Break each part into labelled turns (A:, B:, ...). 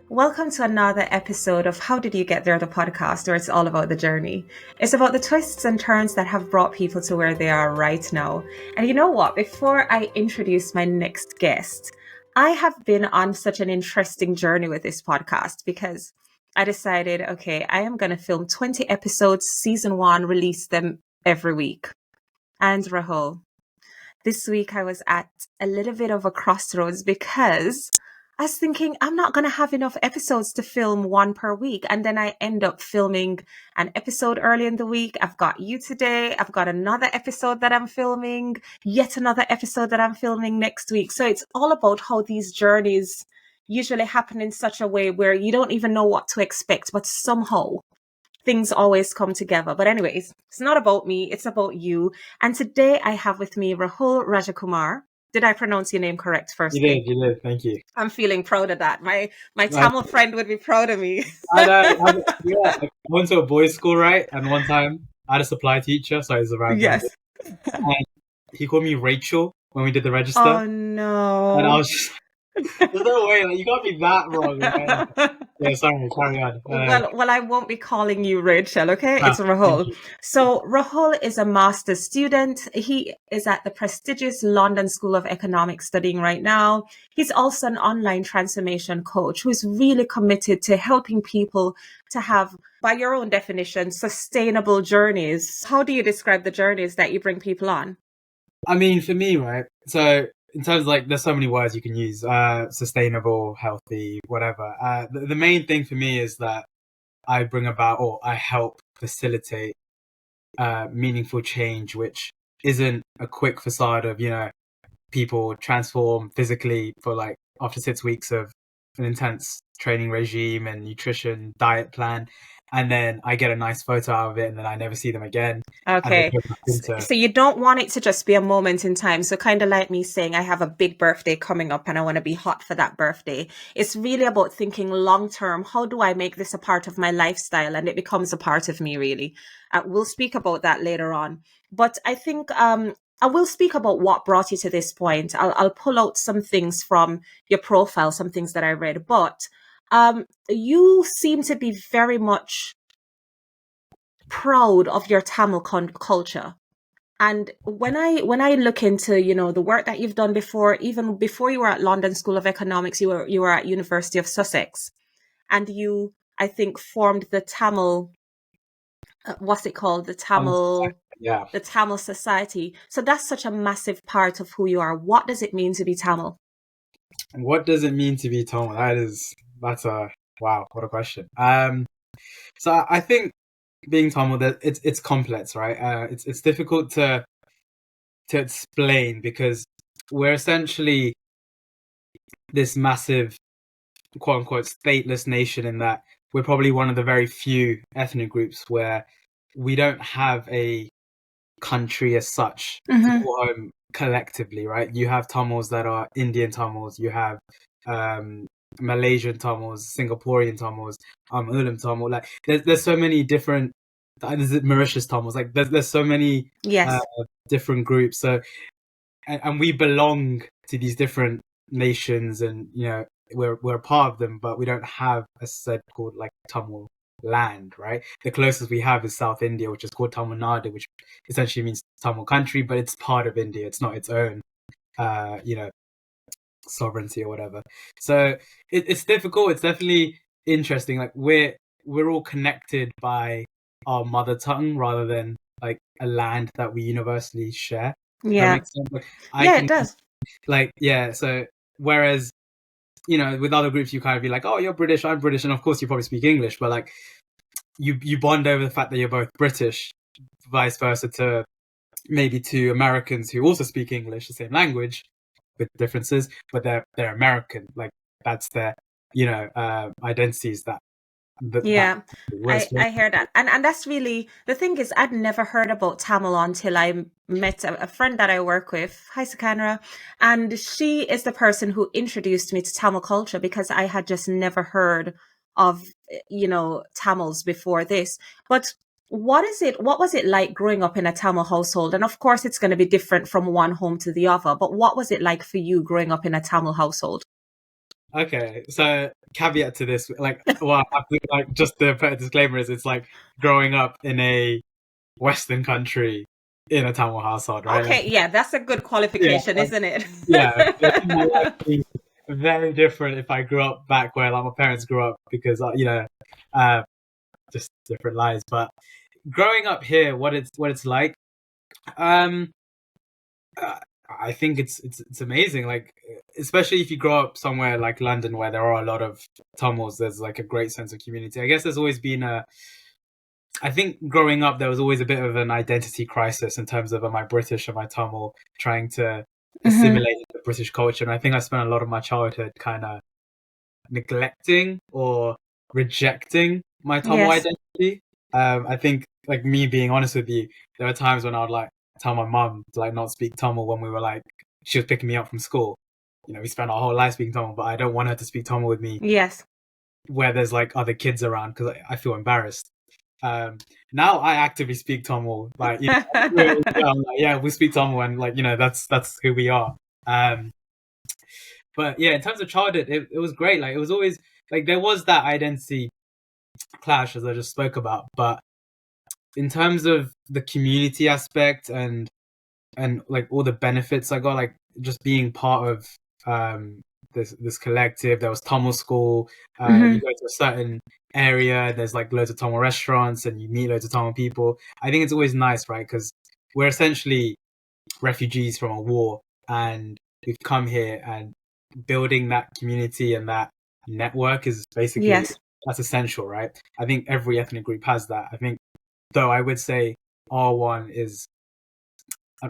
A: Welcome to another episode of How Did You Get There, the podcast, where it's all about the journey. It's about the twists and turns that have brought people to where they are right now. And you know what? Before I introduce my next guest, I have been on such an interesting journey with this podcast because I decided, okay, I am going to film 20 episodes, season one, release them every week. And Rahul, this week I was at a little bit of a crossroads because I was thinking I'm not going to have enough episodes to film one per week. And then I end up filming an episode early in the week. I've got you today. I've got another episode that I'm filming, yet another episode that I'm filming next week. So it's all about how these journeys usually happen in such a way where you don't even know what to expect, but somehow things always come together. But anyways, it's not about me, it's about you. And today I have with me Rahul Rajakumar. Did I pronounce your name correct firstly?
B: You did. Thank you.
A: I'm feeling proud of that. My Tamil friend would be proud of me.
B: I went to a boys' school, right? And one time I had a supply teacher, so he's around.
A: Yes.
B: And he called me Rachel when we did the register.
A: Oh no.
B: And I was just, there's no way, like, you got me that wrong. Yeah, sorry, carry on.
A: Well, I won't be calling you Rachel, okay? It's Rahul. So Rahul is a master's student. He is at the prestigious London School of Economics studying right now. He's also an online transformation coach who's really committed to helping people to have, by your own definition, sustainable journeys. How do you describe the journeys that you bring people on?
B: I mean, for me, right? So in terms of, like, there's so many words you can use, sustainable, healthy, whatever. The main thing for me is that I bring about, or I help facilitate meaningful change, which isn't a quick facade of, people transform physically for, like, after 6 weeks of an intense training regime and nutrition diet plan. And then I get a nice photo out of it and then I never see them again.
A: Okay. So you don't want it to just be a moment in time. So kind of like me saying, I have a big birthday coming up and I want to be hot for that birthday. It's really about thinking long term. How do I make this a part of my lifestyle? And it becomes a part of me, really. We'll speak about that later on. But I think I will speak about what brought you to this point. I'll pull out some things from your profile, some things that I read. But you seem to be very much proud of your Tamil culture. And when I look into, the work that you've done before, even before you were at London School of Economics, you were at University of Sussex, and you, I think, formed the Tamil, what's it called? The Tamil Society. So that's such a massive part of who you are. What does it mean to be Tamil?
B: What does it mean to be Tamil? That's a wow, what a question. So I think being Tamil, it's complex, right? It's difficult to explain because we're essentially this massive, quote unquote, stateless nation in that we're probably one of the very few ethnic groups where we don't have a country as such to call home collectively, right? You have Tamils that are Indian Tamils, you have Malaysian Tamils, Singaporean Tamils, Ulam Tamil. Like there's so many different. There's Mauritius Tamils. Like there's so many different groups. So and we belong to these different nations, and we're a part of them, but we don't have a set called like Tamil land, right? The closest we have is South India, which is called Tamil Nadu, which essentially means Tamil country, but it's part of India. It's not its own, sovereignty or whatever. So it's difficult. It's definitely interesting. Like we're all connected by our mother tongue rather than like a land that we universally share.
A: Yeah. It does.
B: So whereas, with other groups, you kind of be like, oh, you're British, I'm British. And of course you probably speak English, but like you bond over the fact that you're both British, vice versa to maybe to Americans who also speak English, the same language with differences, but they're American. Like that's their, identities that
A: I hear that. And that's really, the thing is, I'd never heard about Tamil until I met a friend that I work with, hi Sakandra, and she is the person who introduced me to Tamil culture because I had just never heard of, Tamils before this. But what was it like growing up in a Tamil household? And of course, it's going to be different from one home to the other, but what was it like for you growing up in a Tamil household?
B: Okay, so caveat to this, like, well, I have to, like, just to put a disclaimer is it's like growing up in a Western country in a Tamil household, right? Like,
A: Okay, yeah, that's a good
B: yeah,
A: qualification, isn't it?
B: yeah, I think my life would be very different if I grew up back where like my parents grew up because uh, just different lives. But growing up here, what it's like, um, uh, I think it's amazing. Like especially if you grow up somewhere like London where there are a lot of Tamils, there's like a great sense of community. I guess there's always been I think growing up there was always a bit of an identity crisis in terms of am I British, am I Tamil, trying to
A: Hmm.
B: assimilate the British culture. And I think I spent a lot of my childhood kind of neglecting or rejecting my Tamil
A: Yes.
B: identity. I think, like me being honest with you, there were times when I would like tell my mum to like not speak Tamil when we were like she was picking me up from school. You know, we spent our whole life speaking Tamil, but I don't want her to speak Tamil with me
A: Yes.
B: where there's like other kids around because I feel embarrassed. Now I actively speak Tamil, like I'm like, yeah, we speak Tamil, and like that's who we are. Um, but yeah, in terms of childhood, it was great. Like it was always like there was that identity clash as I just spoke about, but in terms of the community aspect and like all the benefits I got, like just being part of this collective. There was Tamil school. You
A: Hmm.
B: go to a certain area, there's like loads of Tamil restaurants, and you meet loads of Tamil people. I think it's always nice, right? Because we're essentially refugees from a war, and we've come here, and building that community and that network is basically
A: Yes.
B: that's essential, right? I think every ethnic group has that. I think, though, I would say R1 is uh,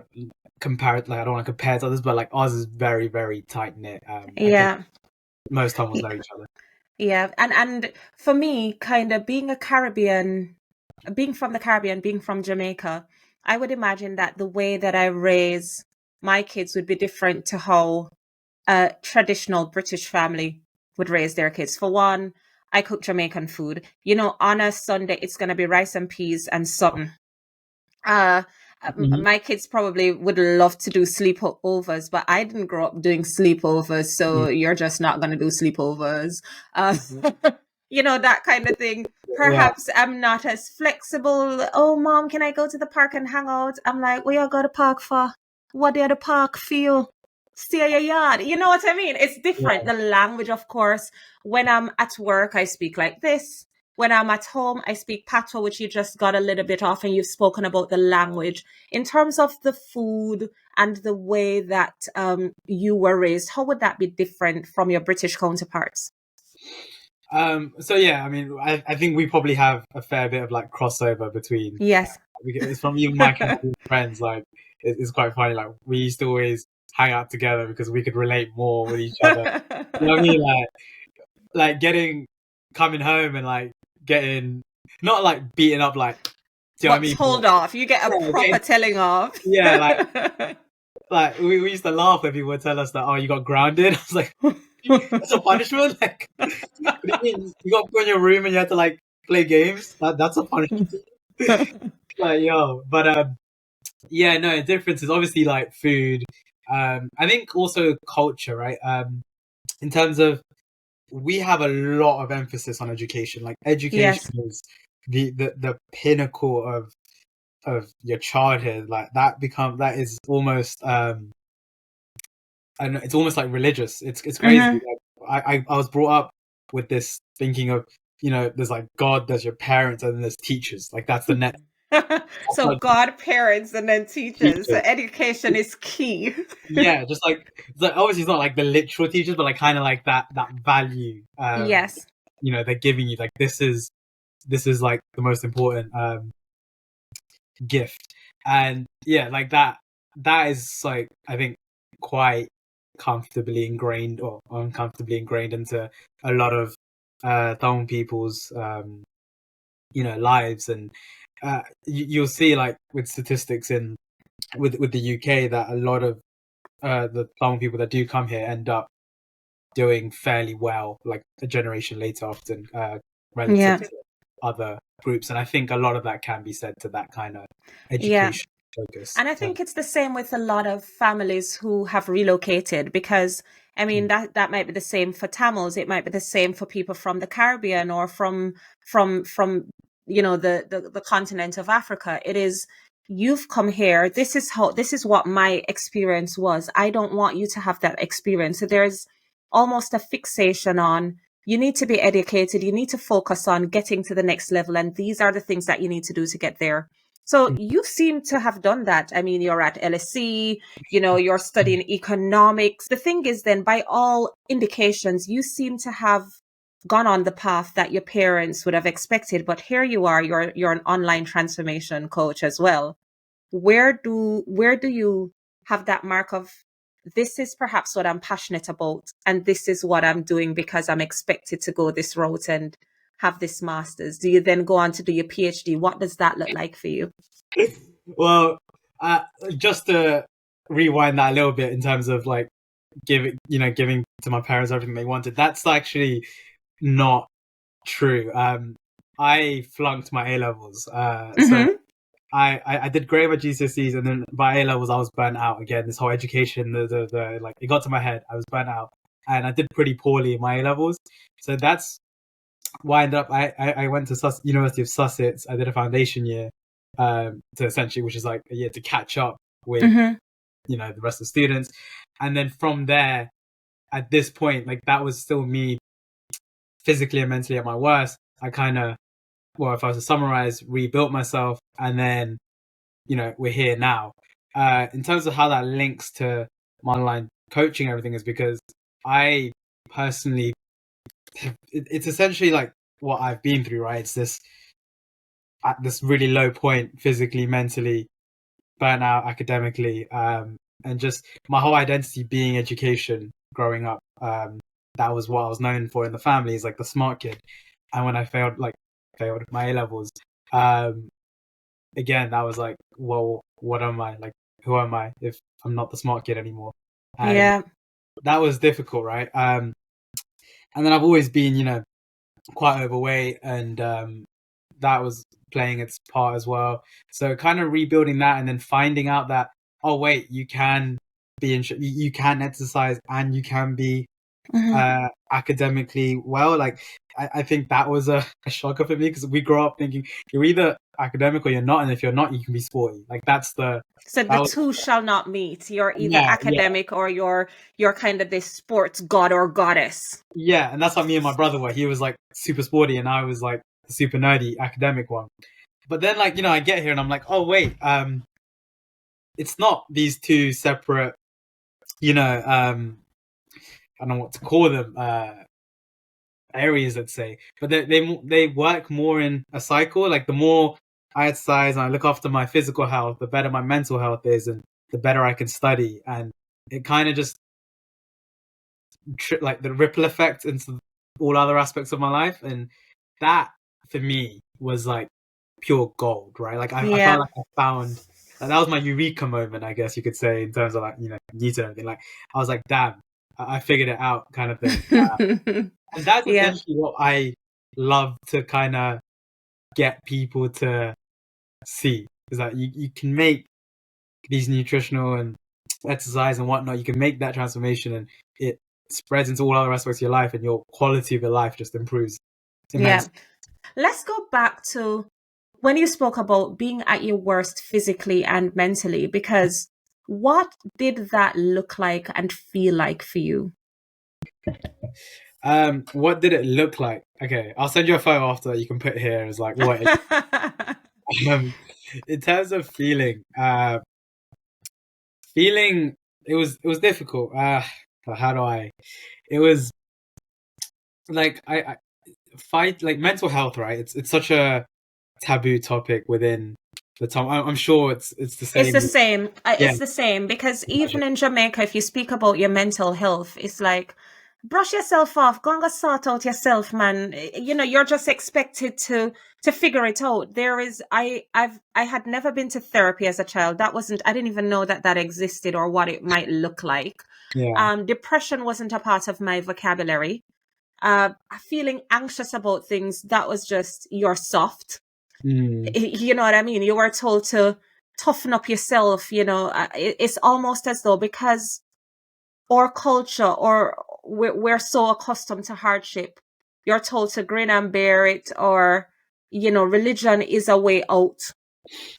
B: compared. Like I don't want to compare to others, but like ours is very, very tight knit. I think
A: Yeah.
B: most Tamils know each other.
A: Yeah. And for me, kind of being a Caribbean, being from the Caribbean, being from Jamaica, I would imagine that the way that I raise my kids would be different to how a traditional British family would raise their kids. For one, I cook Jamaican food. You know, on a Sunday, it's going to be rice and peas and something. Uh,
B: Hmm.
A: my kids probably would love to do sleepovers, but I didn't grow up doing sleepovers, so you're just not going to do sleepovers. Uh, you know, that kind of thing.
B: Yeah,
A: Perhaps I'm not as flexible. Oh, mom, can I go to the park and hang out? I'm like, where you go to park for? What do the park feel? Stay at your yard. You know what I mean? It's different.
B: yeah.
A: The language, of course. When I'm at work, I speak like this. When I'm at home, I speak Patois, which you just got a little bit off, and you've spoken about the language. In terms of the food and the way that you were raised, how would that be different from your British counterparts?
B: So yeah, I mean, I think we probably have a fair bit of like crossover between.
A: Yes.
B: It's from even my Canadian friends. Like, it's quite funny. Like, we used to always hang out together because we could relate more with each other. You know what I mean? Like getting coming home and like getting not like beaten up. Like, do you know what I
A: What
B: mean?
A: told off? You get a
B: Yeah,
A: proper telling off.
B: yeah, like we used to laugh when people would tell us that, oh, you got grounded. I was like, that's a punishment. Like, what do you mean? You got put in your room and you had to like play games? That's a punishment. Like, yo, but yeah, no, the difference is obviously like food. I think also culture, right? In terms of we have a lot of emphasis on education. Like education
A: Yes.
B: is the pinnacle of your childhood. Like that is almost and it's almost like religious. It's crazy.
A: Hmm.
B: Like, I was brought up with this thinking of there's like God, there's your parents, and then there's teachers. Like that's the net. That's
A: So
B: like
A: God, parents, and then teachers. So
B: teachers.
A: education is key.
B: Yeah, just like it's like obviously it's not like the literal teachers, but like kind of like that value.
A: Yes.
B: They're giving you like this is like the most important gift, and yeah, like that is like I think quite comfortably ingrained or uncomfortably ingrained into a lot of Tamil people's lives, and you'll see like with statistics in with the UK that a lot of the Tamil people that do come here end up doing fairly well, like a generation later, often relative
A: Yeah.
B: to other groups, and I think a lot of that can be said to that kind of
A: Yeah.
B: education focus.
A: And I think it's the same with a lot of families who have relocated because I mean, that might be the same for Tamils. It might be the same for people from the Caribbean or from the continent of Africa. It is, you've come here. This is what my experience was. I don't want you to have that experience. So there's almost a fixation on, you need to be educated. You need to focus on getting to the next level. And these are the things that you need to do to get there. So you seem to have done that. I mean, you're at LSE, you're studying economics. The thing is then, by all indications, you seem to have gone on the path that your parents would have expected. But here you are, you're an online transformation coach as well. Where do you have that mark of, this is perhaps what I'm passionate about, and this is what I'm doing because I'm expected to go this route and have this master's? Do you then go on to do your PhD? What does that look like for you?
B: Well, just to rewind that a little bit in terms of like giving to my parents everything they wanted, that's actually not true. I flunked my A levels. So I did great at GCSEs, and then by A levels I was burnt out again. This whole education, the like, it got to my head. I was burnt out, and I did pretty poorly in my A levels. So that's why I ended up. I went to University of Sussex. I did a foundation year, to essentially, which is like a year to catch up with the rest of the students, and then from there, at this point, like, that was still me physically and mentally at my worst. I kind of, well, if I was to summarize, rebuilt myself, and then, we're here now. In terms of how that links to my online coaching, everything is because I personally, it's essentially like what I've been through, right? It's this, at this really low point, physically, mentally, burnout, academically, and just my whole identity being education growing up. That was what I was known for in the family, is like the smart kid. And when I failed my A levels, again, that was like, well, what am I? Like, who am I if I'm not the smart kid anymore? And that was difficult, right? And then I've always been, quite overweight, and that was playing its part as well. So kind of rebuilding that, and then finding out that, oh wait, you can you can exercise and you can be academically well. Like, I think that was a shocker for me, because we grow up thinking you're either academic or you're not, and if you're not, you can be sporty. Like, that's the
A: so the two shall not meet. You're either academic or you're kind of this sports god or goddess.
B: Yeah, and that's what me and my brother were. He was like super sporty, and I was like the super nerdy academic one. But then, like, I get here and I'm like, oh wait, it's not these two separate, I don't know what to call them, areas, let's say, but they work more in a cycle. Like, the more I exercise and I look after my physical health, the better my mental health is, and the better I can study. And it kind of just like the ripple effect into all other aspects of my life, and that for me was like pure gold, right? Like, I felt like I found, like, that was my eureka moment, I guess you could say, in terms of like, Newton and everything. Like, I was like, damn, I figured it out, kind of thing. And that's essentially what I love to kind of get people to see, is that you can make these nutritional and exercise and whatnot, you can make that transformation, and it spreads into all other aspects of your life, and your quality of your life just improves immensely.
A: Let's go back to when you spoke about being at your worst physically and mentally, because what did that look like and feel like for you?
B: What did it look like? Okay, I'll send you a photo after that you can put here as like what in terms of feeling, it was difficult. How do I? It was like I fight, like, mental health, right? It's such a taboo topic within the time. I'm sure it's the same.
A: It's the same. It's the same, because even in Jamaica, if you speak about your mental health, it's like, brush yourself off, go and sort out yourself, man. You're just expected to figure it out. I had never been to therapy as a child. I didn't even know that existed or what it might look like. Depression wasn't a part of my vocabulary. Feeling anxious about things, that was just, you're soft. You know what I mean? You were told to toughen up yourself. It's almost as though, because or culture, or we're so accustomed to hardship. You're told to grin and bear it, or, religion is a way out.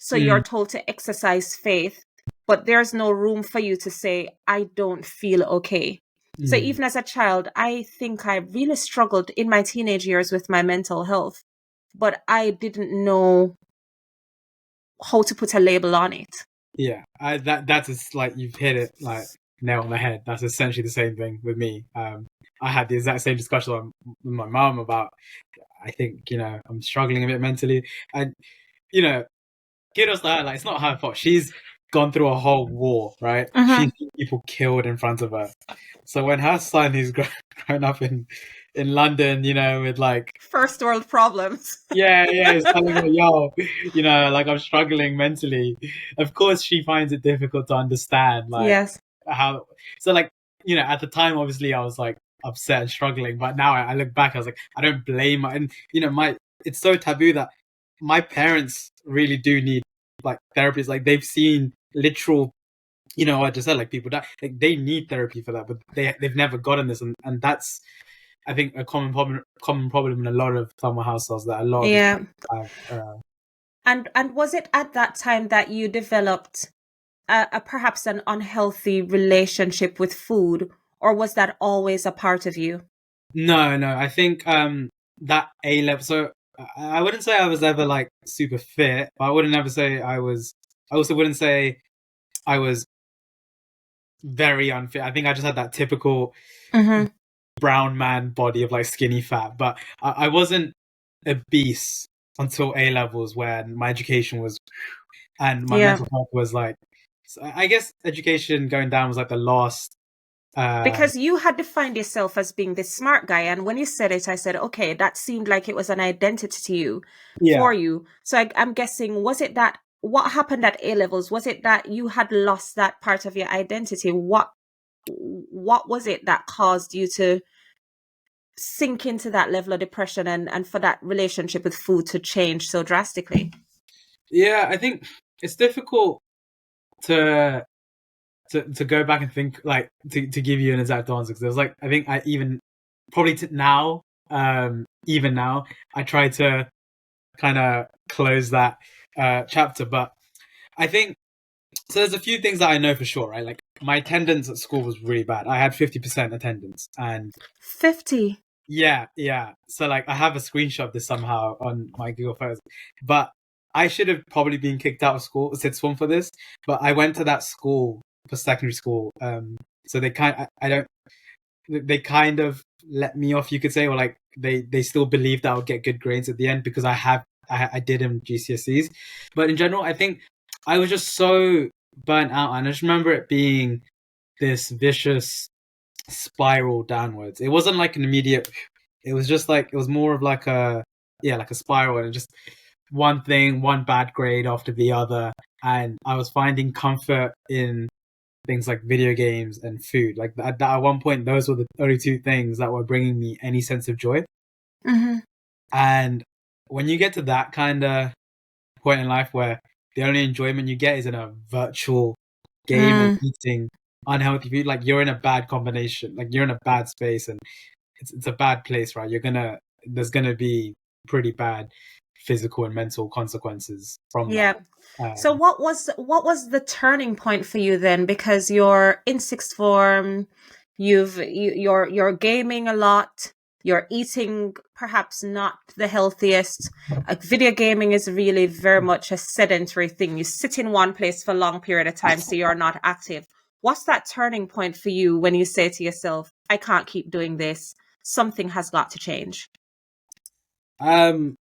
A: So you're
B: Mm,
A: told to exercise faith, but there's no room for you to say, I don't feel okay. So
B: mm.
A: even as a child, I think I really struggled in my teenage years with my mental health, but I didn't know how to put a label on it.
B: Yeah, that's like you've hit it like nail on the head. That's essentially the same thing with me. I had the exact same discussion with my mom about. I think I'm struggling a bit mentally, and you know, kudos to her. Like it's not her fault. She's gone through a whole war, right?
A: Mm-hmm.
B: She's seen people killed in front of her. So when her son, who's grown up in London, with like
A: First world problems.
B: yeah, he's telling her, yo, like I'm struggling mentally. Of course, she finds it difficult to understand, like
A: Yes.
B: how. So, like, at the time, obviously, I was like upset and struggling, but now I look back, I was like, I don't blame her. And it's so taboo that my parents really do need like therapists. Like they've seen literal, I just said like people die. Like they need therapy for that, but they've never gotten this, and that's I think a common problem in a lot of Tamil households that a lot of people
A: Yeah.
B: have.
A: And was it at that time that you developed a perhaps an unhealthy relationship with food, or was that always a part of you?
B: No, I think that A level. So I wouldn't say I was ever like super fit, but I wouldn't ever say I was. I also wouldn't say I was very unfit. I think I just had that typical
A: Mm-hmm.
B: brown man body of like skinny fat, but I wasn't obese until A levels when my education was and my
A: Yeah.
B: mental health was like. So I guess education going down was like the last. Uh,
A: Because you had defined yourself as being this smart guy. And when you said it, I said, okay, that seemed like it was an identity to you,
B: yeah,
A: for you. So I'm guessing, was it that what happened at A levels? Was it that you had lost that part of your identity? What was it that caused you to sink into that level of depression, and for that relationship with food to change so drastically?
B: yeah. I think it's difficult to to go back and think like to give you an exact answer because there's like I think I even probably now even now I try to kind of close that chapter, but I think so there's a few things that I know for sure, right? Like my attendance at school was really bad. I had 50% attendance, and
A: 50.
B: yeah. So like I have a screenshot of this somehow on my Google Photos, but I should have probably been kicked out of school, sixth form for this. But I went to that school for secondary school, so I don't they kind of let me off, you could say, or like they still believed that I would get good grades at the end because I did in GCSEs. But in general, I think I was just so burnt out, and I just remember it being this vicious spiral downwards. It wasn't like an immediate. It was just like it was more of like like a spiral, and just one bad grade after the other, and I was finding comfort in things like video games and food. Like at one point, those were the only two things that were bringing me any sense of joy.
A: Mm-hmm.
B: And when you get to that kind of point in life where the only enjoyment you get is in a virtual game of
A: Mm.
B: eating unhealthy food, like you're in a bad combination, like you're in a bad space, and it's a bad place, right? There's gonna be pretty bad physical and mental consequences from that.
A: Yeah. So what was the turning point for you then? Because you're in sixth form, you're gaming a lot, you're eating perhaps not the healthiest. Video gaming is really very much a sedentary thing. You sit in one place for a long period of time, so you're not active. What's that turning point for you when you say to yourself, I can't keep doing this. Something has got to change.
B: Um,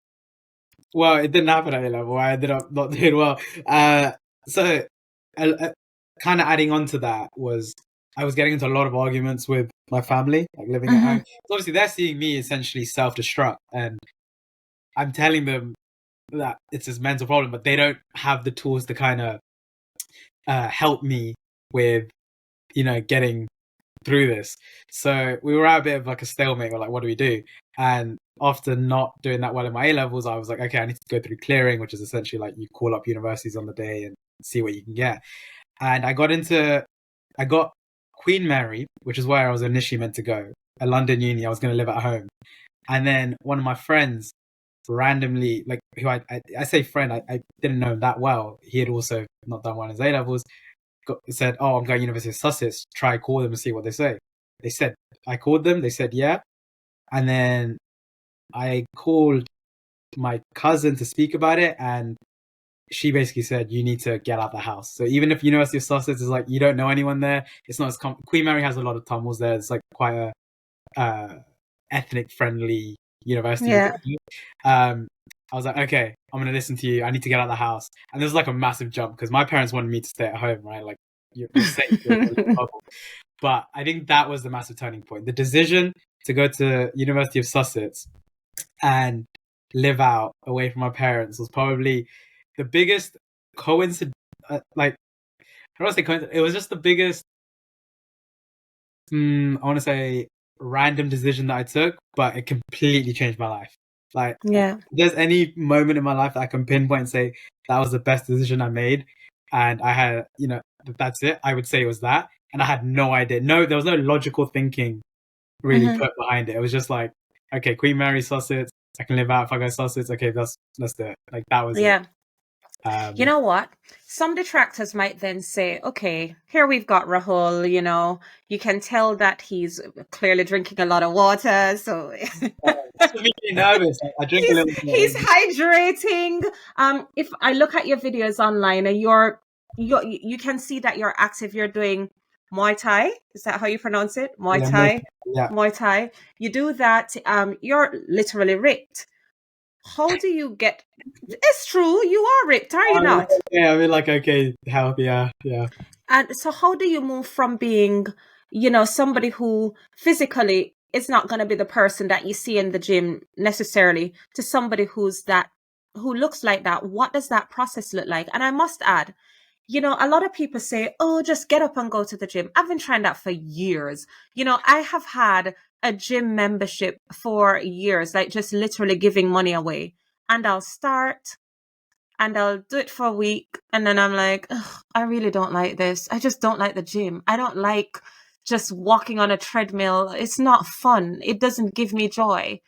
B: well, it didn't happen at A level. I ended up not doing well. So kind of adding on to that was I was getting into a lot of arguments with my family, like living at
A: Mm-hmm.
B: home. So obviously, they're seeing me essentially self-destruct, and I'm telling them that it's this mental problem, but they don't have the tools to kind of help me with, getting through this. So we were at a bit of like a stalemate. We're like, what do we do? And after not doing that well in my A levels, I was like, okay, I need to go through clearing, which is essentially like you call up universities on the day and see what you can get. And I got Queen Mary, which is where I was initially meant to go, a London uni. I was going to live at home. And then one of my friends randomly, like, who I say friend, I didn't know him that well. He had also not done well in his A levels. Said, "Oh, I'm going to University of Sussex. Try call them and see what they say." They said, I called them. They said, "Yeah." And then I called my cousin to speak about it, and she basically said, "You need to get out of the house." So even if University of Sussex is like, you don't know anyone there, it's not as Queen Mary has a lot of Tamils there. It's like quite a ethnic friendly university.
A: Yeah.
B: I was like, okay, I'm gonna listen to you. I need to get out of the house. And there's like a massive jump because my parents wanted me to stay at home, right? Like, you're safe. But I think that was the massive turning point. The decision to go to University of Sussex and live out away from my parents was probably the biggest coincidence. Like, I don't want to say coincidence. It was just the biggest, I want to say, random decision that I took, but it completely changed my life. Like,
A: Yeah.
B: if there's any moment in my life that I can pinpoint and say that was the best decision I made, and I had, that's it, I would say it was that. And I had no idea. No, there was no logical thinking really put behind it. It was just like, okay, Queen Mary, Sussex, I can live out if I go Sussex. Okay, let's do it. Like, that was it.
A: You know what? Some detractors might then say, okay, here we've got Rahul, you can tell that he's clearly drinking a lot of water. So
B: It's making me nervous. I drink a little bit.
A: He's hydrating. If I look at your videos online and you can see that you're active. You're doing Muay Thai. Is that how you pronounce it? Muay Thai.
B: Yeah.
A: Muay Thai. You do that. You're literally ripped. How do you get? It's true. You are ripped, are you not?
B: Yeah, I mean, like, okay, health, yeah.
A: And so, how do you move from being, somebody who physically is not going to be the person that you see in the gym necessarily, to somebody who looks like that? What does that process look like? And I must add, a lot of people say, "Oh, just get up and go to the gym." I've been trying that for years. I have had a gym membership for years, like just literally giving money away. And I'll start and I'll do it for a week. And then I'm like, I really don't like this. I just don't like the gym. I don't like just walking on a treadmill. It's not fun. It doesn't give me joy.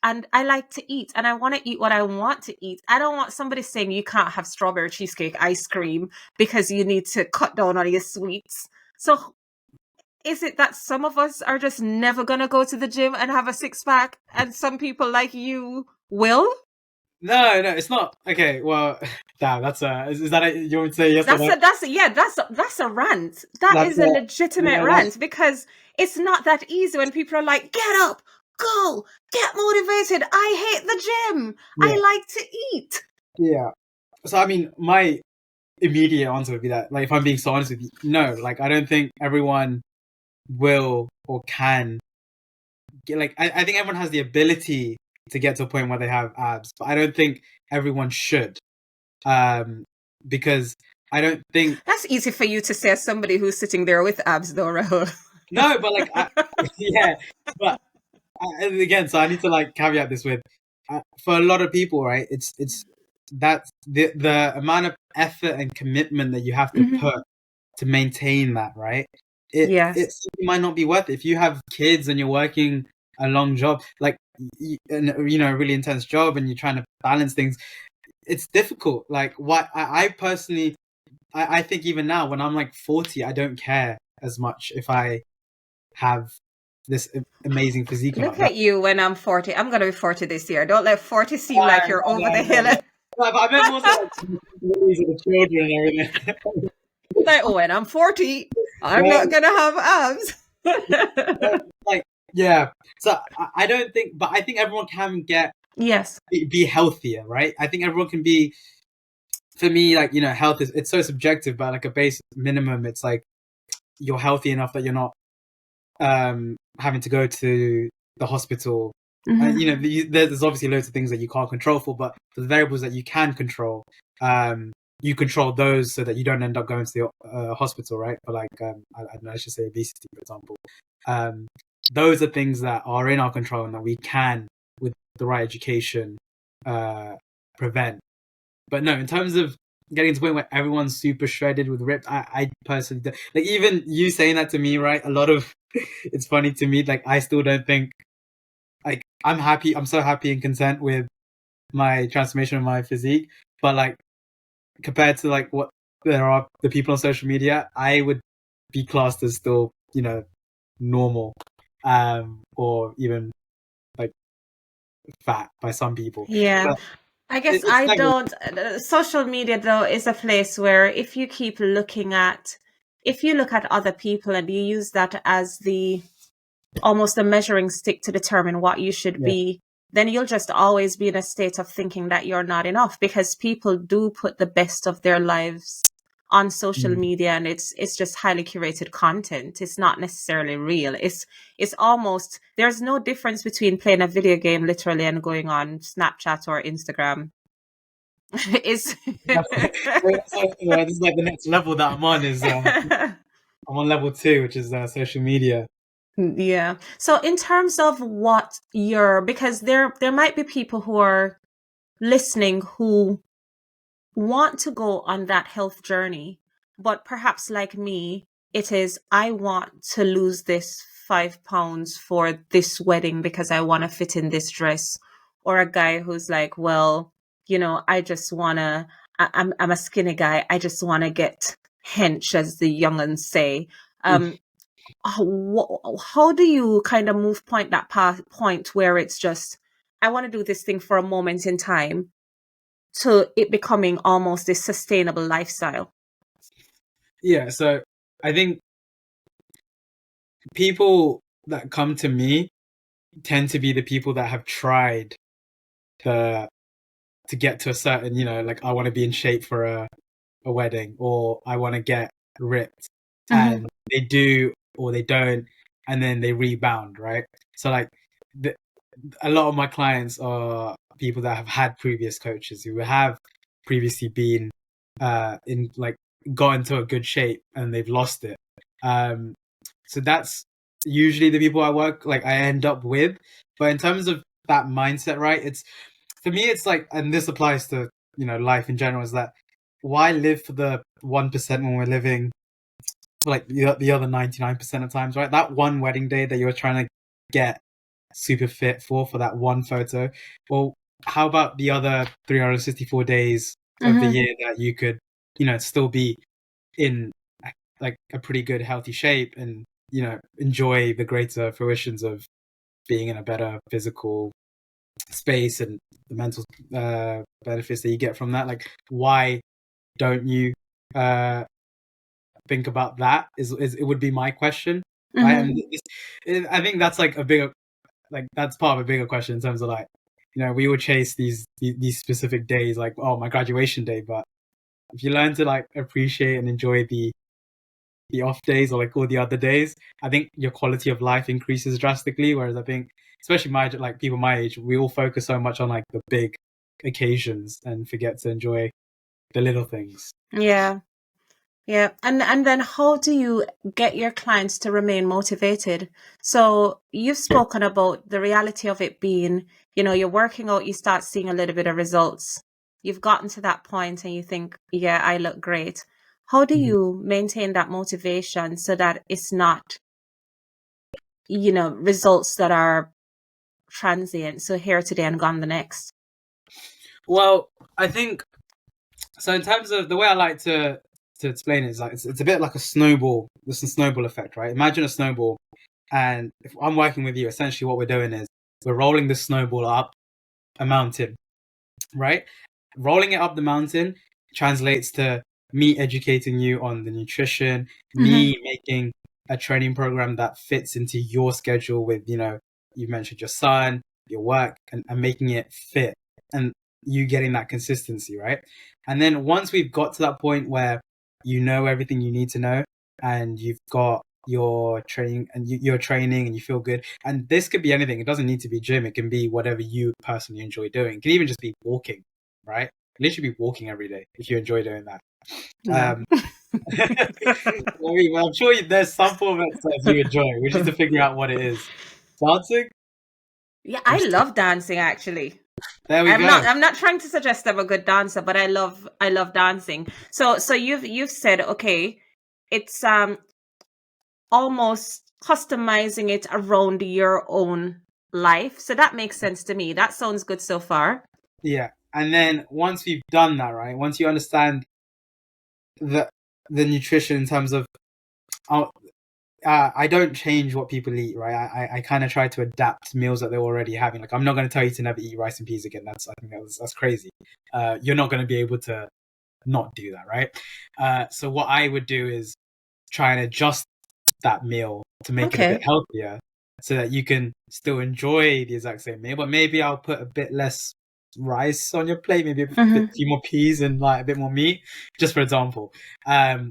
A: And I like to eat, and I want to eat what I want to eat. I don't want somebody saying you can't have strawberry cheesecake ice cream because you need to cut down on your sweets. So is it that some of us are just never going to go to the gym and have a six pack, and some people like you will?
B: No, it's not. Okay, well, damn, is that you want to say yes or no?
A: That's a rant. That is a legitimate rant, because it's not that easy when people are like, get up, go, get motivated. I hate the gym. Yeah. I like to eat.
B: Yeah. So, I mean, my immediate answer would be that, like, if I'm being so honest with you, no, like, I don't think everyone will or can get, like, I think everyone has the ability to get to a point where they have abs, but I don't think everyone should, because I don't think
A: that's easy for you to say as somebody who's sitting there with abs, though, Rahul.
B: No, but like, yeah, but again, so I need to like caveat this with, for a lot of people, right? It's that the amount of effort and commitment that you have to put to maintain that, right? It might not be worth it if you have kids and you're working a long job, like, a really intense job, and you're trying to balance things. It's difficult. Like, what I personally, I think even now when I'm like 40, I don't care as much if I have this amazing physique.
A: Look at you when I'm 40. I'm going to be 40 this year. Don't let 40 seem like you're over the hill.
B: But I meant also like the children and everything.
A: Like, when I'm 40, I'm not going to have abs.
B: Like, yeah. So I don't think, but I think everyone can be healthier, right? I think everyone can be, for me, like, health it's so subjective, but like a base minimum, it's like you're healthy enough that you're not having to go to the hospital. There's obviously loads of things that you can't control but the variables that you can control, you control those so that you don't end up going to the hospital, right? But like, I don't know, I should say obesity, for example. Those are things that are in our control and that we can, with the right education, prevent. But no, in terms of getting to the point where everyone's super shredded with ripped. I personally don't. Like, even you saying that to me, right? A lot of it's funny to me. Like, I still don't think, like, I'm happy. I'm so happy and content with my transformation of my physique. But like, compared to like what there are the people on social media, I would be classed as still, normal, or even like fat by some people.
A: Yeah.
B: But
A: I guess
B: it's
A: I
B: never.
A: don't. Social media, though, is a place where if you keep looking at, if you look at other people and you use that as the almost a measuring stick to determine what you should
B: Yeah.
A: be, then you'll just always be in a state of thinking that you're not enough because people do put the best of their lives on social
B: Mm.
A: media, and it's just highly curated content. It's not necessarily real. It's almost, there's no difference between playing a video game literally and going on Snapchat or Instagram. It's
B: This is like the next level that I'm on. Is I'm on level 2, which is social media.
A: yeah. So in terms of what you're, because there might be people who are listening who want to go on that health journey, but perhaps like me, it is, I want to lose this 5 pounds for this wedding because I want to fit in this dress. Or a guy who's like, well, I just want to, I'm a skinny guy. I just want to get hench, as the younguns say. Um, how do you kind of move point that point where it's just, I want to do this thing for a moment in time, to it becoming almost a sustainable lifestyle?
B: Yeah, so I think people that come to me tend to be the people that have tried to get to a certain, like, I want to be in shape for a wedding, or I want to get ripped,
A: Mm-hmm.
B: and they do or they don't, and then they rebound, right? So like, a lot of my clients are people that have had previous coaches who have previously been in like got into a good shape and they've lost it. So that's usually the people I end up with. But in terms of that mindset, right? It's, for me, it's like, and this applies to, life in general, is that why live for the 1% when we're living for like the other 99% of times, right? That one wedding day that you're trying to get super fit for that one photo. Well, how about the other 364 days of the
A: Mm-hmm.
B: year that you could, still be in like a pretty good healthy shape, and enjoy the greater fruitions of being in a better physical space and the mental benefits that you get from that. Like, why don't you think about that? Is it would be my question, right?
A: Mm-hmm.
B: And I think that's like a bigger, like, that's part of a bigger question in terms of like, we would chase these specific days, like, oh, my graduation day. But if you learn to like appreciate and enjoy the off days, or like all the other days, I think your quality of life increases drastically. Whereas I think, especially like people my age, we all focus so much on like the big occasions and forget to enjoy the little things.
A: Yeah. Yeah. And then how do you get your clients to remain motivated? So you've spoken about the reality of it being, you're working out, you start seeing a little bit of results. You've gotten to that point and you think, yeah, I look great. How do
B: Mhm.
A: you maintain that motivation so that it's not, results that are transient? So here today and gone the next.
B: Well, I think so. In terms of the way I like to explain it, is like it's a bit like a snowball. It's a snowball effect, right? Imagine a snowball, and if I'm working with you, essentially what we're doing is we're rolling the snowball up a mountain, right? Rolling it up the mountain translates to me educating you on the nutrition,
A: Mm-hmm.
B: me making a training program that fits into your schedule with, you mentioned your son, your work, and making it fit, and you getting that consistency, right? And then once we've got to that point where you know everything you need to know, and you've got your training and you're training and you feel good, and this could be anything. It doesn't need to be gym. It can be whatever you personally enjoy doing. It can even just be walking, right? Literally be walking every day if you enjoy doing that.
A: No.
B: I'm sure there's some form of exercise you enjoy. We just need to figure out what it is. Dancing?
A: Yeah,
B: I'm
A: I
B: still,
A: love dancing actually.
B: There we
A: I'm
B: go.
A: not trying to suggest I'm a good dancer, but I love dancing. So you've said, okay, it's almost customizing it around your own life. So that makes sense to me. That sounds good so far.
B: Yeah. And then once we've done that, right? Once you understand the nutrition in terms of, uh, I don't change what people eat, right? I kind of try to adapt meals that they're already having. Like, I'm not going to tell you to never eat rice and peas again. I think that's crazy. You're not going to be able to not do that, right? So what I would do is try and adjust that meal to make it a bit
A: Okay.
B: healthier, so that you can still enjoy the exact same meal. But maybe I'll put a bit less rice on your plate, maybe a
A: Mm-hmm.
B: few more peas and like a bit more meat, just for example. And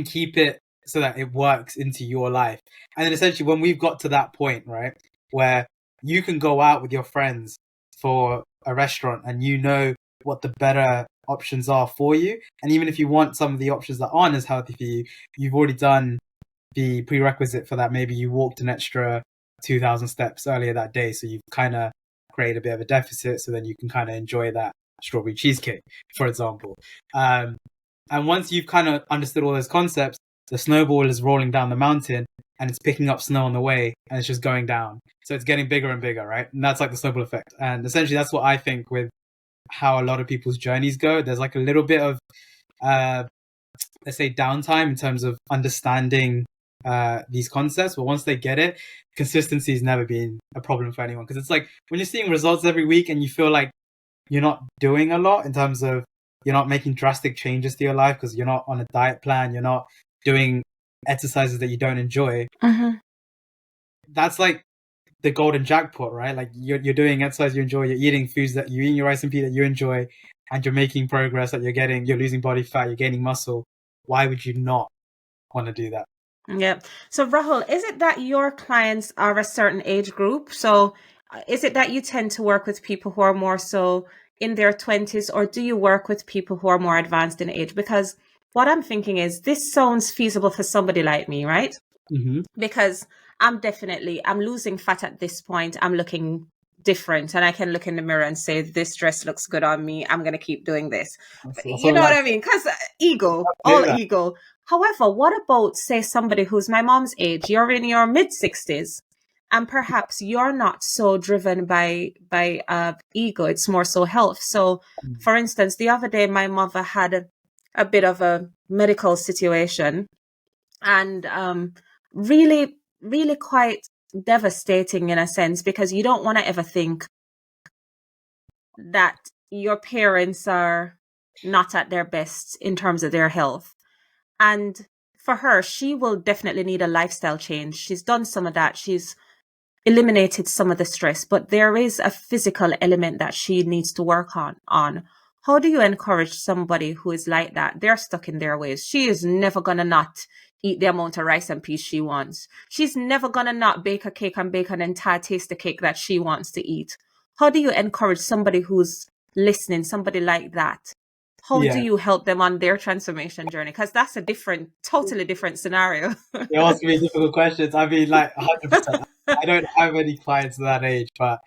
B: keep it so that it works into your life. And then essentially, when we've got to that point, right, where you can go out with your friends for a restaurant and you know what the better options are for you. And even if you want some of the options that aren't as healthy for you, you've already done the prerequisite for that. Maybe you walked an extra 2,000 steps earlier that day. So you've kind of created a bit of a deficit. So then you can kind of enjoy that strawberry cheesecake, for example. Um, and once you've kind of understood all those concepts, the snowball is rolling down the mountain and it's picking up snow on the way and it's just going down. So it's getting bigger and bigger, right? And that's like the snowball effect. And essentially, that's what I think with how a lot of people's journeys go. There's like a little bit of, uh, let's say, downtime in terms of understanding these concepts. But once they get it, consistency has never been a problem for anyone. Because it's like when you're seeing results every week and you feel like you're not doing a lot in terms of, you're not making drastic changes to your life because you're not on a diet plan, you're not doing exercises that you don't enjoy.
A: Mm-hmm.
B: That's like the golden jackpot, right? Like you're doing exercise you enjoy, you're eating foods that you're eating your rice and peas that you enjoy, and you're making progress, that you're losing body fat, you're gaining muscle. Why would you not want to do that?
A: Yeah. So, Rahul, is it that your clients are a certain age group? So, is it that you tend to work with people who are more so in their 20s, or do you work with people who are more advanced in age? Because what I'm thinking is this sounds feasible for somebody like me, right?
B: Mm-hmm.
A: Because I'm losing fat at this point. I'm looking different, and I can look in the mirror and say, this dress looks good on me. I'm going to keep doing this.
B: That's
A: You
B: what I
A: know what
B: like
A: I mean? Because ego,
B: to do
A: all
B: that.
A: ego. However, what about, say, somebody who's my mom's age? You're in your mid 60s, and perhaps you're not so driven by ego. It's more so health. So, for instance, the other day, my mother had a bit of a medical situation, and really, really quite devastating in a sense, because you don't want to ever think that your parents are not at their best in terms of their health. And for her, she will definitely need a lifestyle change. She's done some of that. She's eliminated some of the stress, but there is a physical element that she needs to work on. How do you encourage somebody who is like that? They're stuck in their ways. She is never gonna not eat the amount of rice and peas she wants. She's never gonna not bake a cake and bake an entire taste of cake that she wants to eat. How do you encourage somebody who's listening, somebody like that? How do
B: Yeah,
A: you help them on their transformation journey? Because that's a totally different scenario.
B: you're asking me difficult questions. I mean, like 100%. I don't have any clients that age, but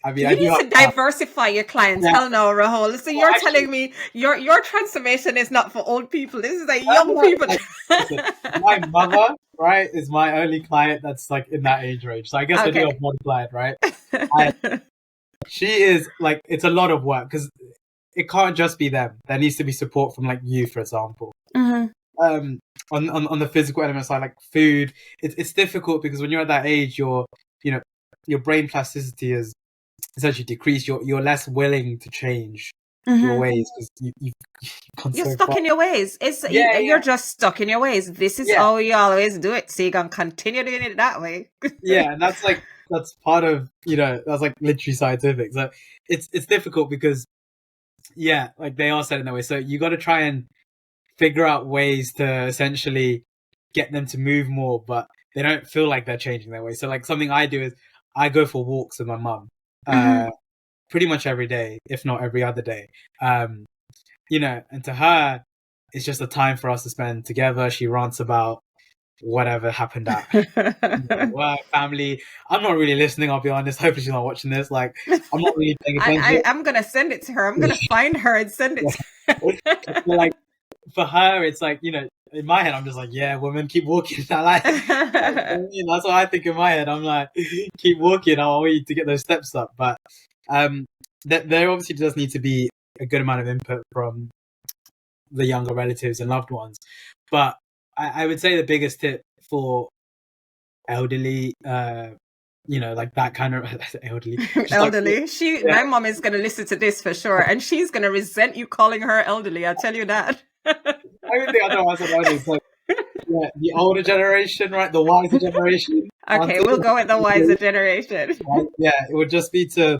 B: I mean, I
A: You
B: do
A: need
B: have
A: to
B: some.
A: diversify your
B: Yeah,
A: clientele now, Rahul. So
B: well,
A: you're
B: actually,
A: telling me your transformation is not for old people. This is a
B: I don't
A: young
B: know,
A: people.
B: like, listen, my mother, right, is my only client that's like in that age range. So I guess I do have
A: Okay.
B: one client, right? And she is like, it's a lot of work because it can't just be them. There needs to be support from like you, for example.
A: Hmm.
B: Um, on the physical element side, like food, it's difficult because when you're at that age, you know your brain plasticity is essentially decreased. You're less willing to change your
A: Hmm.
B: ways because you've gone
A: You're
B: so
A: stuck
B: far.
A: in your ways. It's
B: Yeah,
A: you're
B: yeah,
A: just stuck in your ways. This is
B: yeah,
A: how you always do it. So you're gonna continue doing it that way.
B: yeah, and that's like that's part of that's like literally scientific. So it's difficult because yeah, like they are set in that way. So you got to try and figure out ways to essentially get them to move more, but they don't feel like they're changing their way. So like something I do is I go for walks with my mum,
A: Hmm.
B: uh, pretty much every day, if not every other day. Um, and to her, it's just a time for us to spend together. She rants about whatever happened at work, family. I'm not really listening, I'll be honest. Hopefully she's not watching this. Like, I'm not really paying attention.
A: I'm gonna send it to her. I'm gonna find her and send it to her.
B: Like, for her, it's like, in my head, I'm just like, yeah, woman, keep walking. That's what I think in my head. I'm like, keep walking. I'll wait to get those steps up. But there obviously does need to be a good amount of input from the younger relatives and loved ones. But I would say the biggest tip for elderly, like that kind of elderly.
A: Elderly. My mom is going to listen to this for sure, and she's going to resent you calling her elderly. I'll tell you that.
B: I don't think I know what's elderly. It's like, the older generation, right? The wiser generation.
A: Okay, we'll go with the wiser generation.
B: Yeah, it would just be to.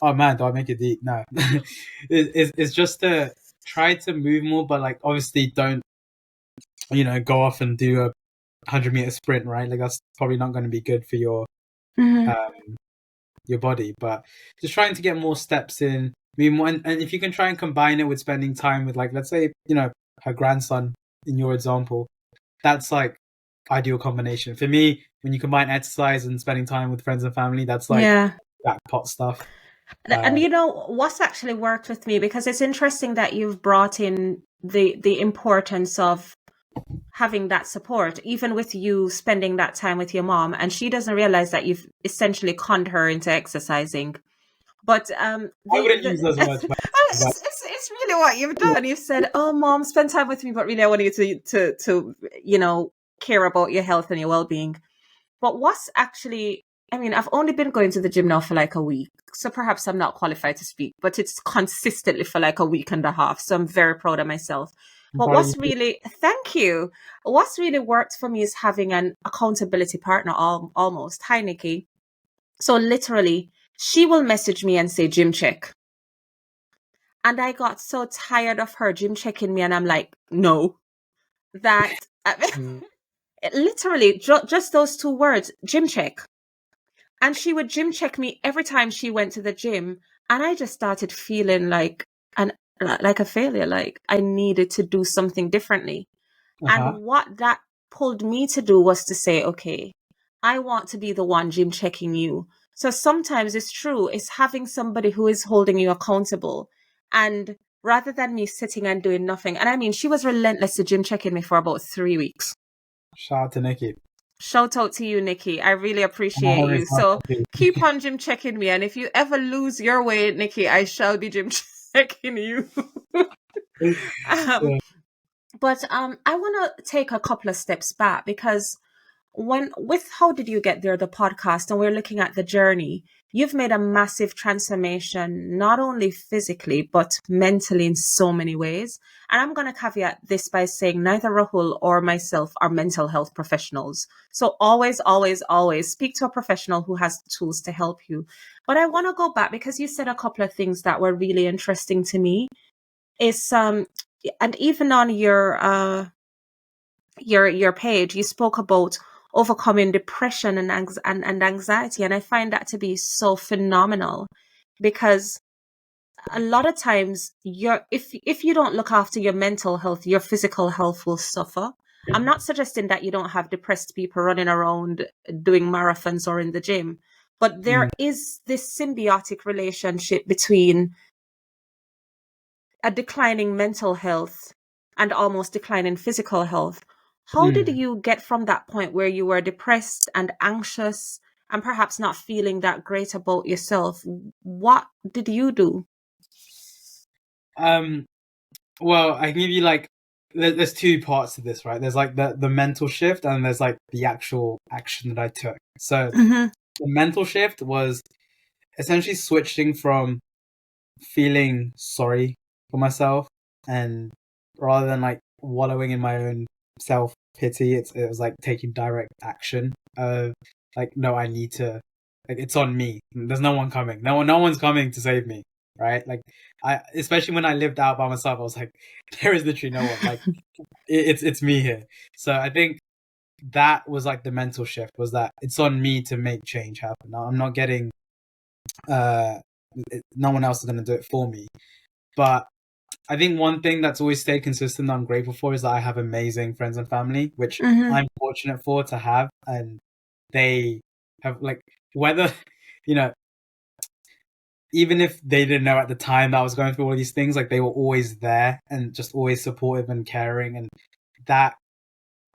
B: Oh man, do I make it deep? No, it's just to try to move more, but like obviously don't, go off and do a 100-meter sprint, right? Like that's probably not going to be good for your body. But just trying to get more steps in. I mean, and if you can try and combine it with spending time with, like, let's say, her grandson in your example, that's like ideal combination for me. When you combine exercise and spending time with friends and family, that's like jackpot stuff.
A: And what's actually worked with me, because it's interesting that you've brought in the importance of having that support, even with you spending that time with your mom, and she doesn't realize that you've essentially conned her into exercising. But
B: I wouldn't use those words.
A: It's really what you've done. You've said, "Oh, mom, spend time with me, but really, I want you to care about your health and your well-being." But what's actually, I mean, I've only been going to the gym now for like a week, so perhaps I'm not qualified to speak, but it's consistently for like a week and a half. So I'm very proud of myself. But thank you. What's really worked for me is having an accountability partner almost. Hi, Nikki. So literally, she will message me and say, gym check. And I got so tired of her gym checking me, and I'm like, no. That, literally, just those two words, gym check. And she would gym check me every time she went to the gym. And I just started feeling like a failure, like I needed to do something differently. And what that pulled me to do was to say, okay, I want to be the one gym checking you. So sometimes it's true, it's having somebody who is holding you accountable. And rather than me sitting and doing nothing. And I mean, she was relentless to gym checking me for about 3 weeks.
B: Shout out to Nikki.
A: Shout out to you, Nikki. I really appreciate you. So keep on gym checking me. And if you ever lose your weight, Nikki, I shall be gym checking you. But I want to take a couple of steps back, because with How Did You Get There, the podcast, and we're looking at the journey, you've made a massive transformation, not only physically, but mentally in so many ways. And I'm going to caveat this by saying neither Rahul or myself are mental health professionals. So always, always, always speak to a professional who has the tools to help you. But I want to go back, because you said a couple of things that were really interesting to me. Is and even on your page, you spoke about overcoming depression and anxiety, and I find that to be so phenomenal, because a lot of times if you don't look after your mental health, your physical health will suffer. I'm not suggesting that you don't have depressed people running around doing marathons or in the gym, but there is this symbiotic relationship between a declining mental health and almost declining physical health. How did you get from that point where you were depressed and anxious and perhaps not feeling that great about yourself? What did you do?
B: Well, I can give you like, there's two parts to this, right? There's like the mental shift, and there's like the actual action that I took. So the mental shift was essentially switching from feeling sorry for myself, and rather than like wallowing in my own self-pity, it was like taking direct action of like, no, I need to, like, it's on me. There's no one coming. No one's coming to save me, right? Like, especially when I lived out by myself, I was like, there is literally no one. Like, it's me here. So I think that was like the mental shift, was that it's on me to make change happen. I'm not getting, no one else is going to do it for me. But I think one thing that's always stayed consistent that I'm grateful for is that I have amazing friends and family, which
A: Mm-hmm.
B: I'm fortunate for to have. And they have, like, whether, you know, even if they didn't know at the time that I was going through all these things, like, they were always there and just always supportive and caring. And that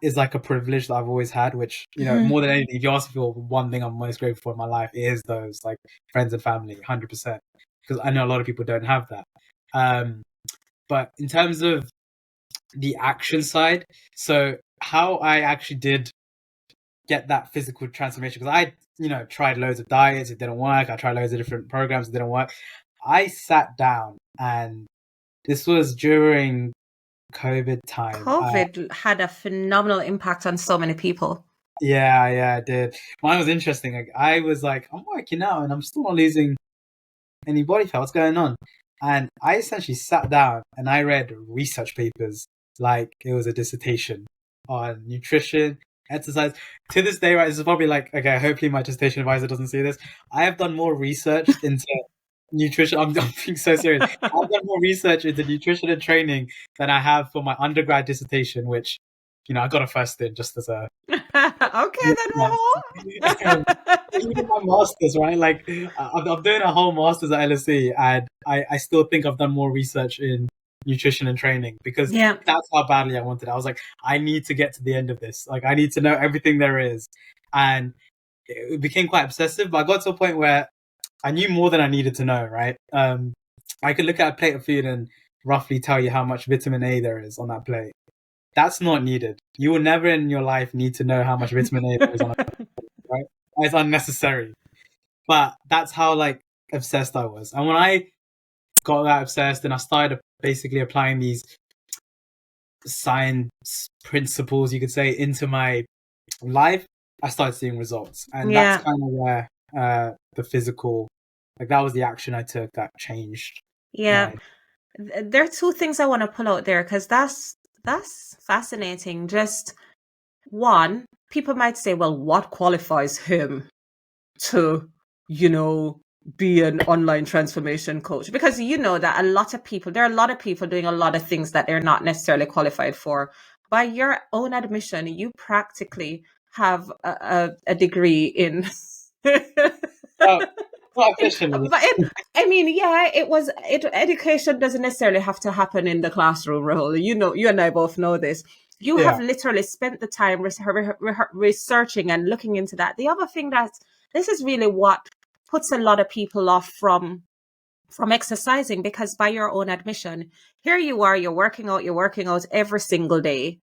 B: is like a privilege that I've always had, which,
A: Mm-hmm.
B: more than anything, if you ask me for one thing I'm most grateful for in my life, it is those, like, friends and family, 100%. Because I know a lot of people don't have that. But in terms of the action side, so how I actually did get that physical transformation, because I, tried loads of diets, it didn't work. I tried loads of different programs, it didn't work. I sat down, and this was during COVID time.
A: COVID had a phenomenal impact on so many people.
B: Yeah, I did. Mine was interesting. Like, I was like, I'm working out and I'm still not losing any body fat. What's going on? And I essentially sat down and I read research papers like it was a dissertation on nutrition, exercise. To this day, right, this is probably like, okay, hopefully my dissertation advisor doesn't see this. I have done more research into nutrition. I'm being so serious. I've done more research into nutrition and training than I have for my undergrad dissertation, which, I got a first in just as a
A: Okay then,
B: um,
A: Rahul.
B: even my masters, right? Like, I'm doing a whole masters at LSE, and I still think I've done more research in nutrition and training because
A: Yeah.
B: that's how badly I wanted it. I was like, I need to get to the end of this. Like, I need to know everything there is, and it became quite obsessive. But I got to a point where I knew more than I needed to know. Right? I could look at a plate of food and roughly tell you how much vitamin A there is on that plate. That's not needed. You will never in your life need to know how much vitamin A there is on a plate, right? It's unnecessary. But that's how, like, obsessed I was. And when I got that obsessed and I started basically applying these science principles, you could say, into my life, I started seeing results. And that's
A: Yeah.
B: kind of where the physical, like, that was the action I took that changed
A: Yeah.
B: my.
A: There are two things I want to pull out there because that's fascinating. Just one, people might say, well, what qualifies him to, be an online transformation coach? Because you know that there are a lot of people doing a lot of things that they're not necessarily qualified for. By your own admission, you practically have a degree in.
B: Oh, not officially.
A: I mean, yeah, education doesn't necessarily have to happen in the classroom, Rahul. You and I both know this. You have
B: Yeah.
A: literally spent the time researching and looking into that. The other thing this is really what puts a lot of people off from exercising, because by your own admission, here you are, you're working out every single day,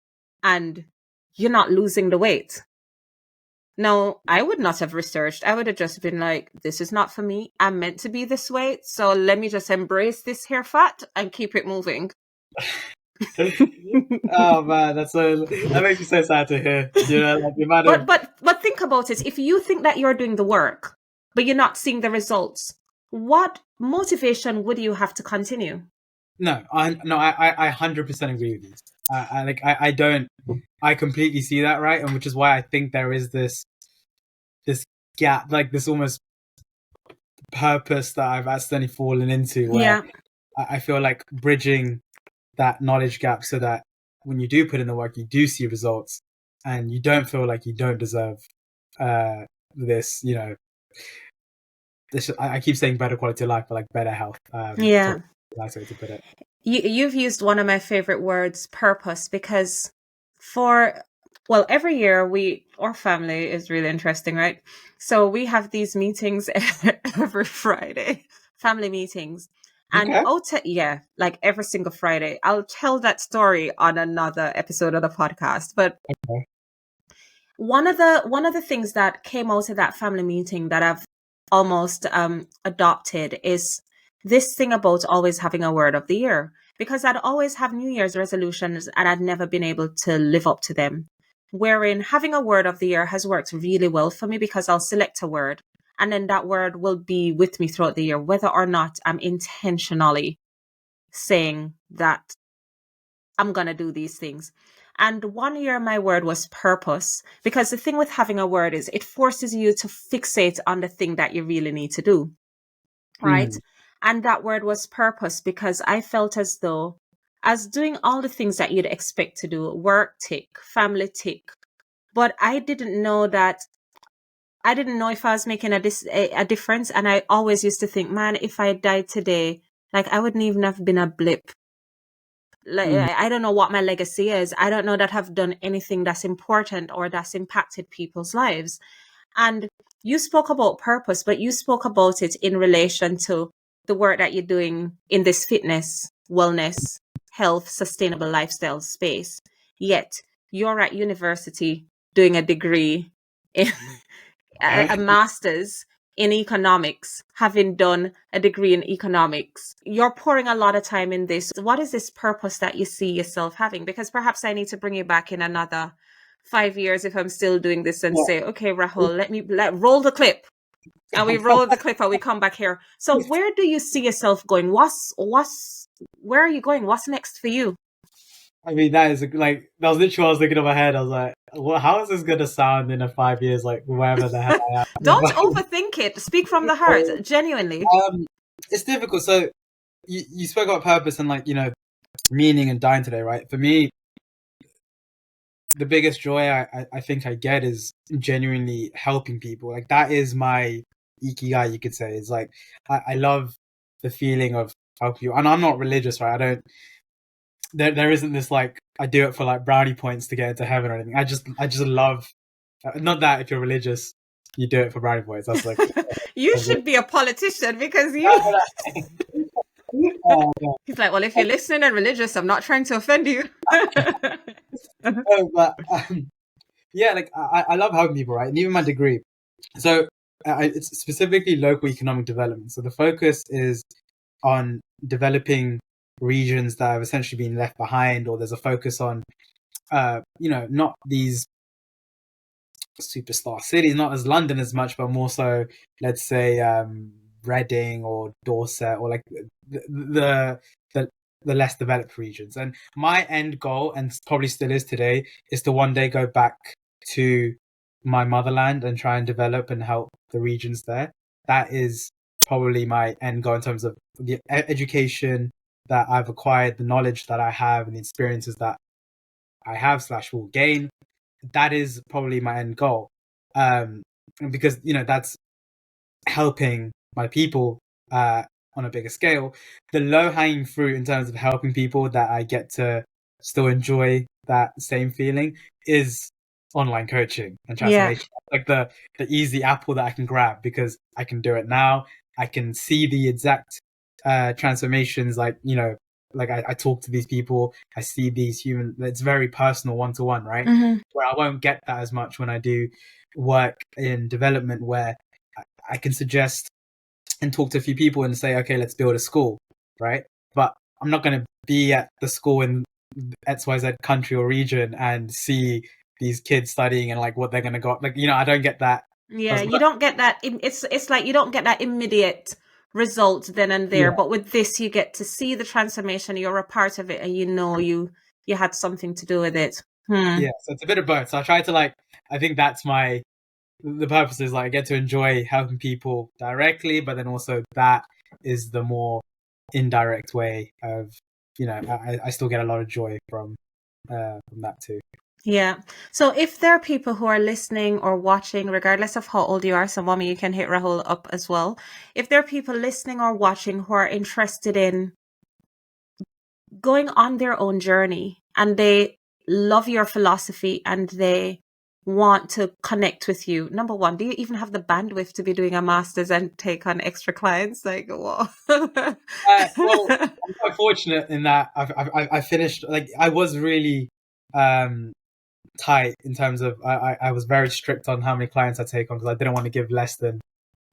A: and you're not losing the weight. No, I would not have researched. I would have just been like, this is not for me. I'm meant to be this way. So let me just embrace this hair fat and keep it moving.
B: Oh man, that makes me so sad to hear. Like, the amount
A: But
B: of.
A: but think about it. If you think that you're doing the work, but you're not seeing the results, what motivation would you have to continue?
B: No, I 100% agree with you. I don't. I completely see that, right, and which is why I think there is this gap, like this almost purpose that I've accidentally fallen into, where
A: Yeah.
B: I feel like bridging that knowledge gap so that when you do put in the work, you do see results, and you don't feel like you don't deserve this. I keep saying better quality of life, but like better health.
A: Yeah.
B: Nice way to put it.
A: You've used one of my favorite words, purpose, because every year our family is really interesting, right? So we have these meetings every Friday, family meetings. And
B: Okay.
A: like every single Friday. I'll tell that story on another episode of the podcast. But
B: Okay.
A: one of the things that came out of that family meeting that I've almost adopted is this thing about always having a word of the year, because I'd always have New Year's resolutions and I'd never been able to live up to them. Wherein having a word of the year has worked really well for me, because I'll select a word and then that word will be with me throughout the year, whether or not I'm intentionally saying that I'm going to do these things. And one year, my word was purpose, because the thing with having a word is it forces you to fixate on the thing that you really need to do. Right.
B: Mm.
A: And that word was purpose, because I felt as though I was doing all the things that you'd expect to do, work tick, family tick. But I didn't know if I was making a difference. And I always used to think, man, if I died today, like I wouldn't even have been a blip. Like
B: Mm.
A: I don't know what my legacy is. I don't know that I've done anything that's important or that's impacted people's lives. And you spoke about purpose, but you spoke about it in relation to the work that you're doing in this fitness, wellness, health, sustainable lifestyle space. Yet you're at university doing a degree in a master's in economics, having done a degree in economics. You're pouring a lot of time in this. What is this purpose that you see yourself having? Because perhaps I need to bring you back in another 5 years if I'm still doing this and say, okay, Rahul, let roll the clip. And we roll the clip and we come back here. So where do you see yourself going? Where are you going? What's next for you?
B: I mean, that was literally what I was thinking in my head. I was like, well, how is this going to sound in 5 years, like wherever the hell I am?
A: Don't overthink it. Speak from the heart, genuinely.
B: It's difficult. So you spoke about purpose and meaning and dying today, right? For me, the biggest joy I think I get is genuinely helping people. Like that is my ikigai, you could say. It's like I love the feeling of helping you. And I'm not religious, right? I don't. There isn't this like I do it for like brownie points to get into heaven or anything. I just love. Not that if you're religious, you do it for brownie points. That's like
A: you should be a politician because you. He's like, well, if you're listening and religious, I'm not trying to offend you.
B: But yeah, like I love helping people, right? And even my degree. So it's specifically local economic development. So the focus is on developing regions that have essentially been left behind, or there's a focus on, not these superstar cities, not as London as much, but more so, let's say, Reading or Dorset, or like the less developed regions. And my end goal, and probably still is today, is to one day go back to my motherland and try and develop and help the regions there. That is probably my end goal in terms of the education that I've acquired, the knowledge that I have, and the experiences that I have / will gain. That is probably my end goal, because that's helping my people on a bigger scale. The low hanging fruit in terms of helping people that I get to still enjoy that same feeling is online coaching and transformation. Yeah. Like the easy apple that I can grab because I can do it now. I can see the exact transformations. Like I talk to these people, I see these human. It's very personal, one-to-one, right? Mm-hmm. Where I won't get that as much when I do work in development, where I can suggest and talk to a few people and say, okay, let's build a school, right? But I'm not going to be at the school in XYZ country or region and see these kids studying and like what they're going to go. Like, I don't get that.
A: Yeah, you don't get that. It's like you don't get that immediate result then and there. Yeah. But with this, you get to see the transformation. You're a part of it, and you had something to do with it.
B: Yeah, so it's a bit of both. So I try to I think that's the purpose is I get to enjoy helping people directly, but then also that is the more indirect way of, I still get a lot of joy from that too.
A: Yeah. So if there are people who are listening or watching, regardless of how old you are, so mommy, you can hit Rahul up as well. If there are people listening or watching who are interested in going on their own journey and they love your philosophy and they want to connect with you, number one, do you even have the bandwidth to be doing a master's and take on extra clients? Like, whoa.
B: Well, I'm quite fortunate in that I finished, I was really tight in terms of I was very strict on how many clients I take on because I didn't want to give less than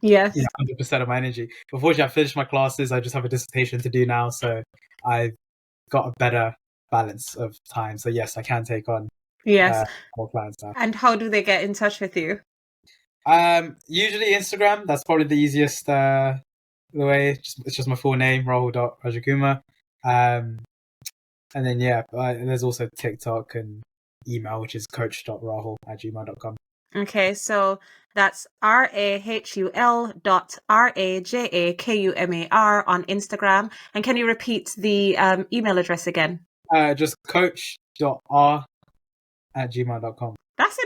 B: 100% of my energy. But fortunately, I finished my classes. I just have a dissertation to do now, so I've got a better balance of time. So yes, I can take on more clients now.
A: And how do they get in touch with you?
B: Usually Instagram. That's probably the easiest the way. It's just my full name, Rahul Rajakumar. And then there's also TikTok and email, which is coach.rahul@gmail.com.
A: Okay, so that's RAHUL.RAJAKUMAR on Instagram. And can you repeat the email address again?
B: Just coach.r@gmail.com.
A: That's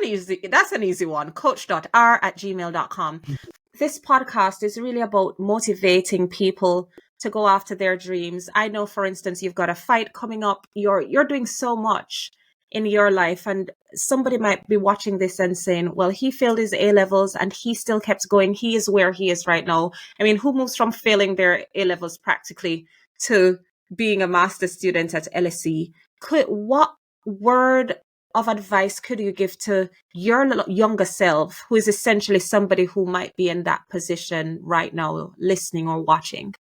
A: an easy one. Coach.r@gmail.com. This podcast is really about motivating people to go after their dreams. I know, for instance, you've got a fight coming up. You're doing so much in your life, and somebody might be watching this and saying, well, he failed his A levels and he still kept going. He is where he is right now. I mean, who moves from failing their A levels practically to being a master's student at LSE? What word of advice could you give to your younger self, who is essentially somebody who might be in that position right now, listening or watching?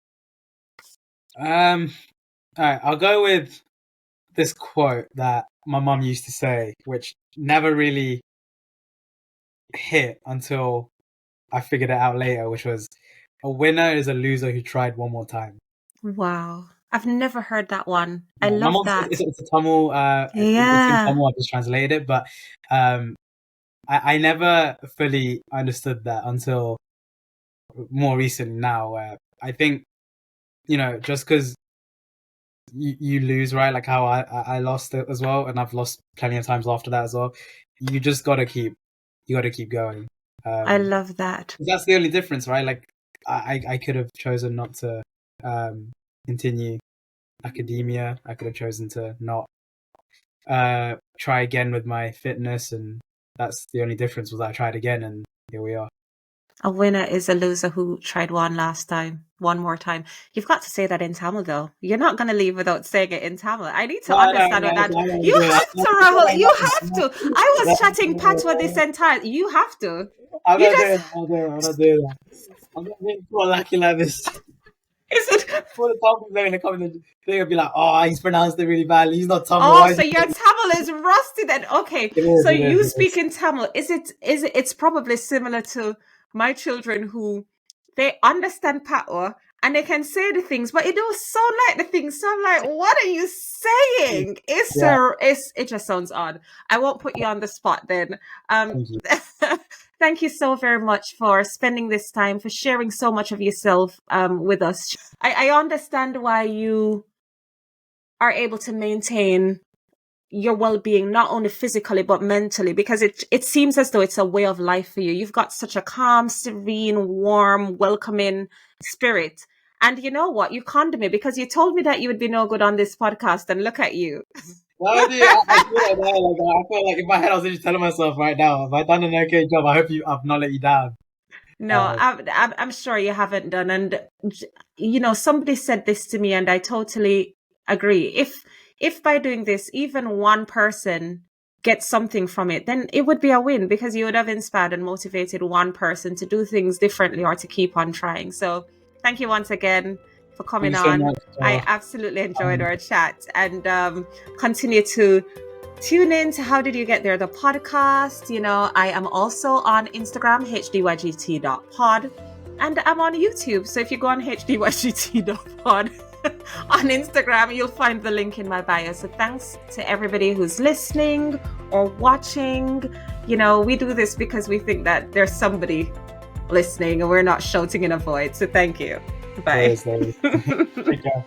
B: All right, I'll go with this quote that my mum used to say, which never really hit until I figured it out later, which was, a winner is a loser who tried one more time.
A: Wow. I've never heard that one. I
B: My
A: love
B: mom says
A: that.
B: it's a Tamil, it's in
A: Yeah.
B: Tamil, I've just translated it, but I never fully understood that until more recently now, where I think, just because you lose, right? Like how I lost it as well, and I've lost plenty of times after that as well. You just gotta keep going.
A: I love that.
B: That's the only difference, right? Like I could have chosen not to continue academia. I could have chosen to not try again with my fitness, and that's the only difference, was that I tried again, and here we are.
A: A winner is a loser who tried one more time. You've got to say that in Tamil, though. You're not going to leave without saying it in Tamil. I need to understand what that. You have to, Rahul. You have to. I was chatting Patwa this entire. You have to.
B: I'm not doing that. I'm not being lucky like this.
A: Is it?
B: For the Tamil player in the comments, they'll be like, "Oh, he's pronounced it really badly. He's not Tamil."
A: Oh, so your Tamil is rusty then? Okay, so you speak in Tamil. Is it? It's probably similar to my children, who they understand Patwa and they can say the things, but it don't sound like the things. So I'm like, what are you saying? It just sounds odd. I won't put you on the spot then. Thank you so very much for spending this time, for sharing so much of yourself with us. I understand why you are able to maintain your well-being, not only physically but mentally, because it seems as though it's a way of life for you. You've got such a calm, serene, warm, welcoming spirit. And you know what? You conned me, because you told me that you would be no good on this podcast, and look at you.
B: Well, I feel like in my head I was just telling myself right now, if I've done an okay job, I hope I've not let you down.
A: No, I'm sure you haven't done. And somebody said this to me, and I totally agree. If by doing this, even one person gets something from it, then it would be a win, because you would have inspired and motivated one person to do things differently or to keep on trying. So thank you once again for coming on. So much, I absolutely enjoyed our chat, and continue to tune in to How Did You Get There, the podcast. I am also on Instagram, hdygt.pod, and I'm on YouTube. So if you go on hdygt.pod on Instagram, you'll find the link in my bio. So thanks to everybody who's listening or watching. We do this because we think that there's somebody listening and we're not shouting in a void. So thank you. Bye.
B: Take care.